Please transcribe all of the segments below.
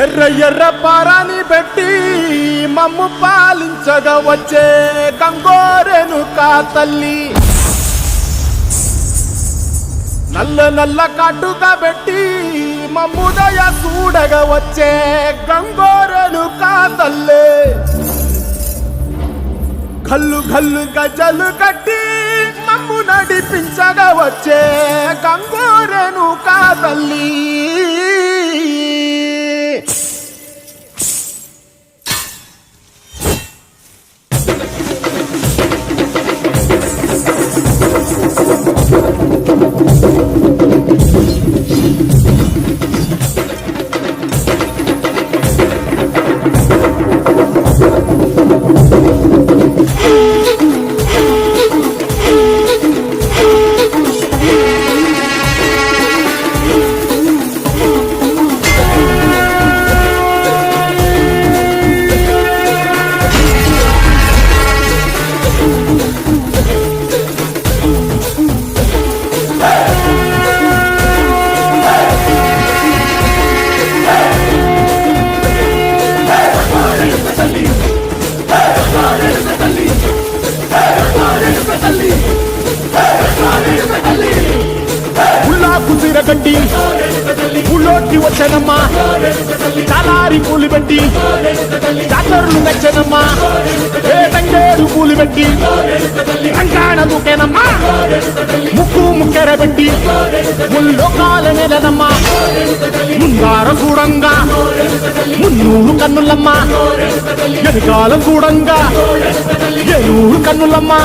ఎర్ర ఎర్ర పారాని పెట్టి మమ్ము పాలించగా వచ్చే గంగోరేణుకా తల్లి, నల్ల నల్ల కాటుగా పెట్టి మమ్ముదయ చూడగా వచ్చే గంగోరేణుకా తల్లి, గల్లు గల్లు గజలు కట్టి మమ్ము నడిపించగా వచ్చే గంగోరేణుకా తల్లి. గడ్డి ఊళ్ళోకి వచ్చనమ్మా, చాలారి పూలు పెట్టి జాతరలు నచ్చనమ్మా, ఏ తంగేరు పూలు పెట్టి రంగాణ దూకేనమ్మా, ముక్కు ముక్కెర పెట్టి ముల్లోకాల నెలనమ్మా, ముందార చూడంగా మున్నూరు కన్నులమ్మా, ఎనకాల చూడంగా ఏనూరు కన్నులమ్మా,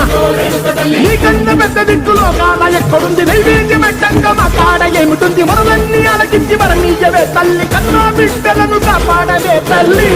నీ కన్న పెద్ద దిక్కులో కాల ఎక్కడుంది నైవేద్యం ఎట్టంగా మా కాడ ఏమిటుంది, మనలన్నీ అలకించి మరణీయవే తల్లి, కన్నా బిడ్డలను కాపాడవే తల్లి.